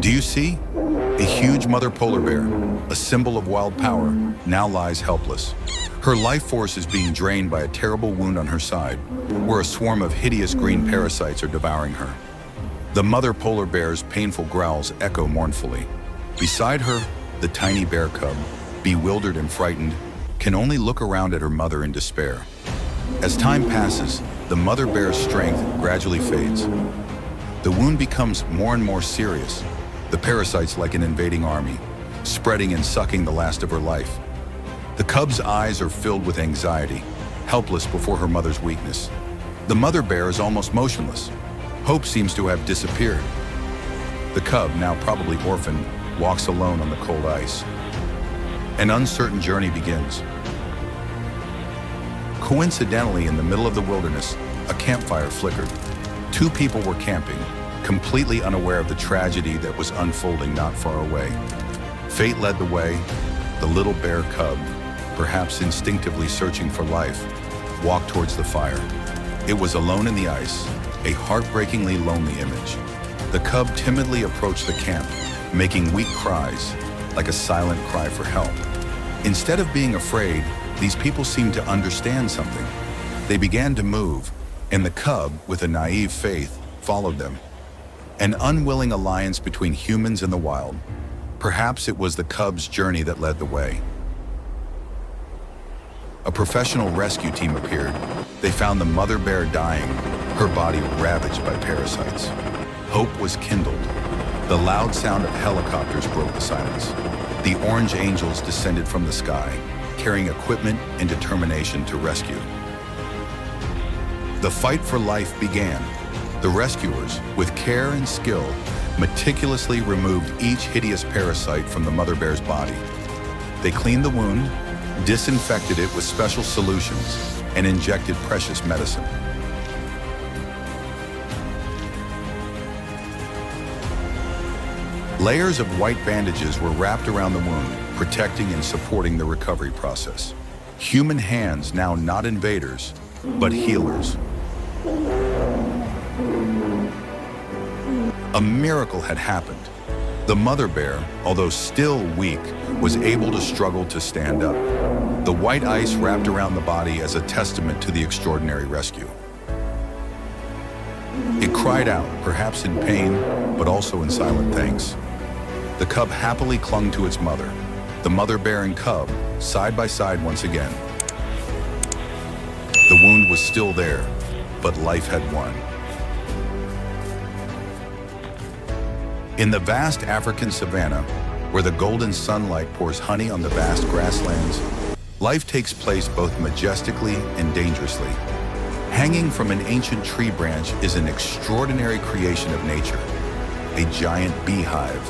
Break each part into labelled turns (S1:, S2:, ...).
S1: Do you see? A huge mother polar bear, a symbol of wild power, now lies helpless. Her life force is being drained by a terrible wound on her side, where a swarm of hideous green parasites are devouring her. The mother polar bear's painful growls echo mournfully. Beside her, the tiny bear cub, bewildered and frightened, can only look around at her mother in despair. As time passes, the mother bear's strength gradually fades. The wound becomes more and more serious, the parasites like an invading army, spreading and sucking the last of her life. The cub's eyes are filled with anxiety, helpless before her mother's weakness. The mother bear is almost motionless. Hope seems to have disappeared. The cub, now probably orphaned, walks alone on the cold ice. An uncertain journey begins. Coincidentally, in the middle of the wilderness, a campfire flickered. Two people were camping, completely unaware of the tragedy that was unfolding not far away. Fate led the way. The little bear cub, perhaps instinctively searching for life, walked towards the fire. It was alone in the ice, a heartbreakingly lonely image. The cub timidly approached the camp, making weak cries, like a silent cry for help. Instead of being afraid, these people seemed to understand something. They began to move, and the cub, with a naive faith, followed them. An unwilling alliance between humans and the wild. Perhaps it was the cub's journey that led the way. A professional rescue team appeared. They found the mother bear dying, her body ravaged by parasites. Hope was kindled. The loud sound of helicopters broke the silence. The orange angels descended from the sky, carrying equipment and determination to rescue. The fight for life began. The rescuers, with care and skill, meticulously removed each hideous parasite from the mother bear's body. They cleaned the wound, disinfected it with special solutions, and injected precious medicine. Layers of white bandages were wrapped around the wound, protecting and supporting the recovery process. Human hands, now not invaders, but healers. A miracle had happened. The mother bear, although still weak, was able to struggle to stand up. The white ice wrapped around the body as a testament to the extraordinary rescue. It cried out, perhaps in pain, but also in silent thanks. The cub happily clung to its mother. The mother bear and cub, side by side once again. The wound was still there, but life had won. In the vast African savanna, where the golden sunlight pours honey on the vast grasslands, life takes place both majestically and dangerously. Hanging from an ancient tree branch is an extraordinary creation of nature, a giant beehive.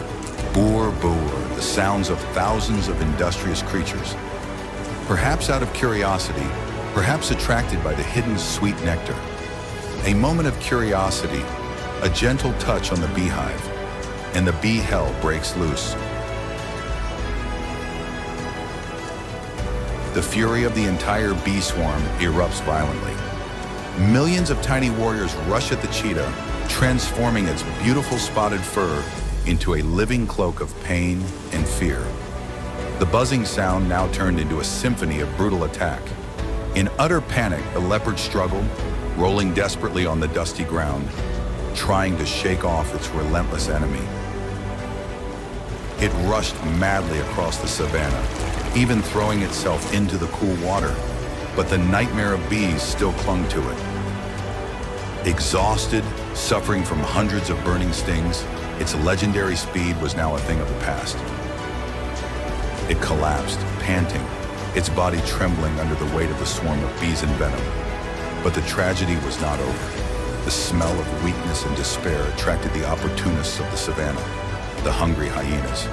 S1: Boor, boor, the sounds of thousands of industrious creatures. Perhaps out of curiosity, perhaps attracted by the hidden sweet nectar. A moment of curiosity, a gentle touch on the beehive, and the bee hell breaks loose. The fury of the entire bee swarm erupts violently. Millions of tiny warriors rush at the cheetah, transforming its beautiful spotted fur into a living cloak of pain and fear. The buzzing sound now turned into a symphony of brutal attack. In utter panic, the leopard struggled, rolling desperately on the dusty ground, trying to shake off its relentless enemy. It rushed madly across the savanna, even throwing itself into the cool water, but the nightmare of bees still clung to it. Exhausted, suffering from hundreds of burning stings, its legendary speed was now a thing of the past. It collapsed, panting, its body trembling under the weight of the swarm of bees and venom. But the tragedy was not over. The smell of weakness and despair attracted the opportunists of the savanna, the hungry hyenas.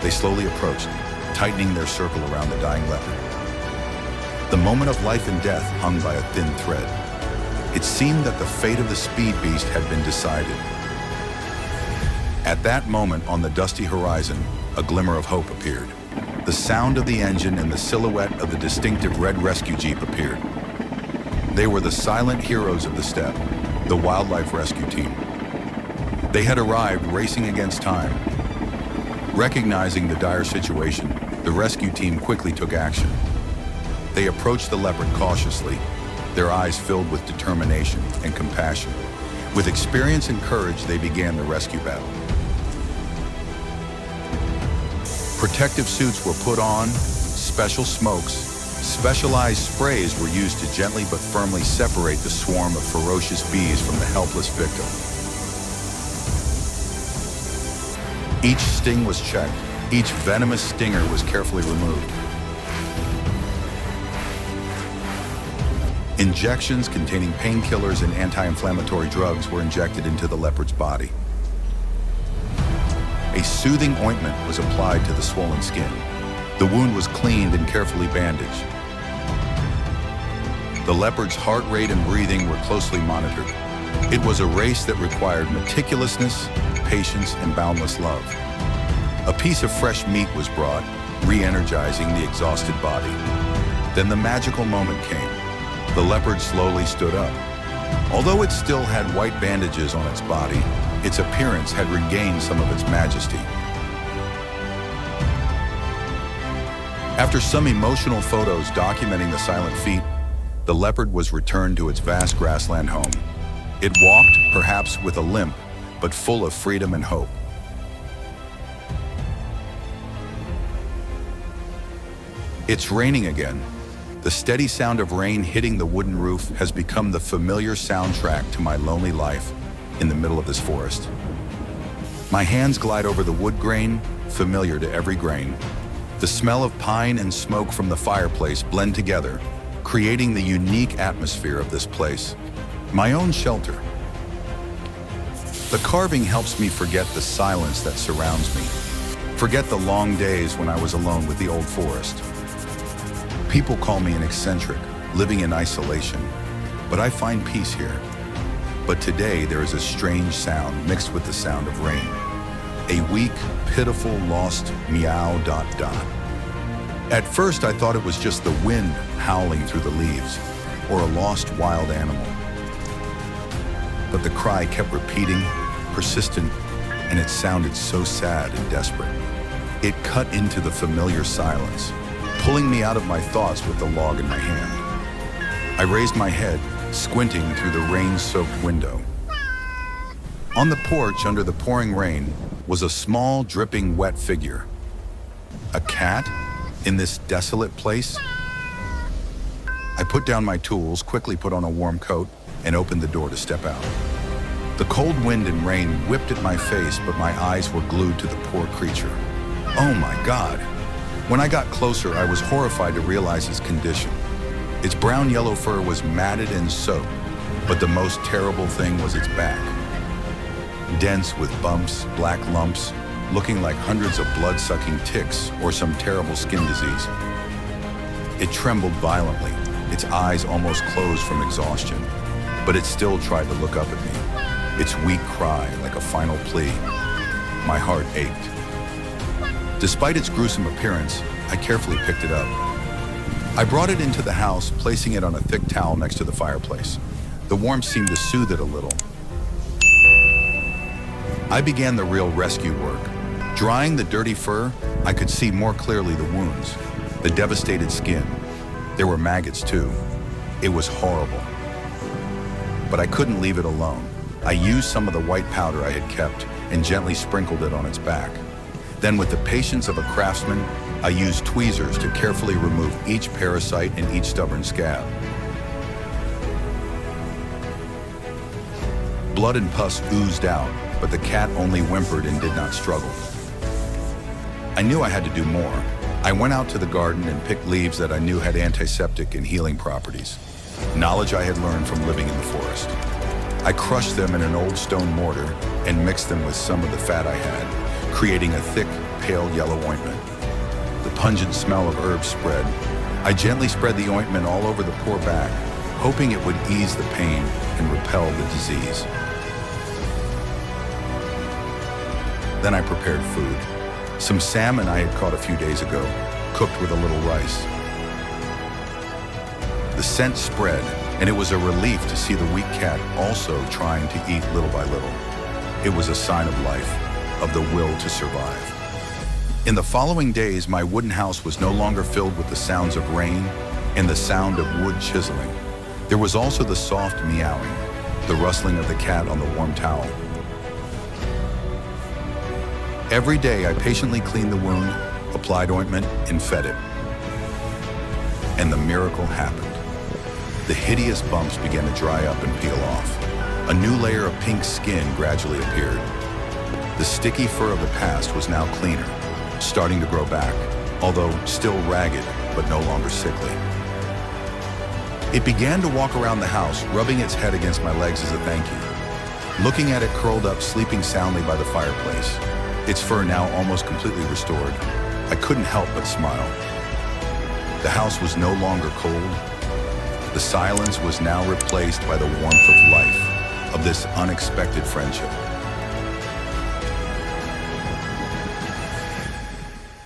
S1: They slowly approached, tightening their circle around the dying leopard. The moment of life and death hung by a thin thread. It seemed that the fate of the speed beast had been decided. At that moment, on the dusty horizon, a glimmer of hope appeared. The sound of the engine and the silhouette of the distinctive red rescue jeep appeared. They were the silent heroes of the steppe, the wildlife rescue team. They had arrived racing against time. Recognizing the dire situation, the rescue team quickly took action. They approached the leopard cautiously, their eyes filled with determination and compassion. With experience and courage, they began the rescue battle. Protective suits were put on, special smokes, specialized sprays were used to gently but firmly separate the swarm of ferocious bees from the helpless victim. Each sting was checked, each venomous stinger was carefully removed. Injections containing painkillers and anti-inflammatory drugs were injected into the leopard's body. A soothing ointment was applied to the swollen skin. The wound was cleaned and carefully bandaged. The leopard's heart rate and breathing were closely monitored. It was a race that required meticulousness, patience, and boundless love. A piece of fresh meat was brought, re-energizing the exhausted body. Then the magical moment came. The leopard slowly stood up. Although it still had white bandages on its body, its appearance had regained some of its majesty. After some emotional photos documenting the silent feat, the leopard was returned to its vast grassland home. It walked, perhaps with a limp, but full of freedom and hope. It's raining again. The steady sound of rain hitting the wooden roof has become the familiar soundtrack to my lonely life in the middle of this forest. My hands glide over the wood grain, familiar to every grain. The smell of pine and smoke from the fireplace blend together, creating the unique atmosphere of this place, my own shelter. The carving helps me forget the silence that surrounds me, forget the long days when I was alone with the old forest. People call me an eccentric, living in isolation, but I find peace here. But today there is a strange sound mixed with the sound of rain. A weak, pitiful, lost meow ... At first I thought it was just the wind howling through the leaves, or a lost wild animal. But the cry kept repeating, persistent, and it sounded so sad and desperate. It cut into the familiar silence, pulling me out of my thoughts with the log in my hand. I raised my head, squinting through the rain-soaked window. On the porch under the pouring rain was a small, dripping, wet figure. A cat in this desolate place? I put down my tools, quickly put on a warm coat, and opened the door to step out. The cold wind and rain whipped at my face, but my eyes were glued to the poor creature. Oh my God! When I got closer, I was horrified to realize its condition. Its brown-yellow fur was matted and soaked, but the most terrible thing was its back. Dense with bumps, black lumps, looking like hundreds of blood-sucking ticks or some terrible skin disease. It trembled violently, its eyes almost closed from exhaustion, but it still tried to look up at me, its weak cry like a final plea. My heart ached. Despite its gruesome appearance, I carefully picked it up. I brought it into the house, placing it on a thick towel next to the fireplace. The warmth seemed to soothe it a little. I began the real rescue work. Drying the dirty fur, I could see more clearly the wounds, the devastated skin. There were maggots too. It was horrible. But I couldn't leave it alone. I used some of the white powder I had kept and gently sprinkled it on its back. Then, with the patience of a craftsman, I used tweezers to carefully remove each parasite and each stubborn scab. Blood and pus oozed out, but the cat only whimpered and did not struggle. I knew I had to do more. I went out to the garden and picked leaves that I knew had antiseptic and healing properties, knowledge I had learned from living in the forest. I crushed them in an old stone mortar and mixed them with some of the fat I had, creating a thick, pale yellow ointment. The pungent smell of herbs spread. I gently spread the ointment all over the poor back, hoping it would ease the pain and repel the disease. Then I prepared food. Some salmon I had caught a few days ago, cooked with a little rice. The scent spread, and it was a relief to see the weak cat also trying to eat little by little. It was a sign of life, of the will to survive. In the following days, my wooden house was no longer filled with the sounds of rain and the sound of wood chiseling. There was also the soft meowing, the rustling of the cat on the warm towel. Every day, I patiently cleaned the wound, applied ointment, and fed it. And the miracle happened. The hideous bumps began to dry up and peel off. A new layer of pink skin gradually appeared. The sticky fur of the past was now cleaner, starting to grow back, although still ragged, but no longer sickly. It began to walk around the house, rubbing its head against my legs as a thank you. Looking at it curled up, sleeping soundly by the fireplace, its fur now almost completely restored, I couldn't help but smile. The house was no longer cold. The silence was now replaced by the warmth of life, of this unexpected friendship.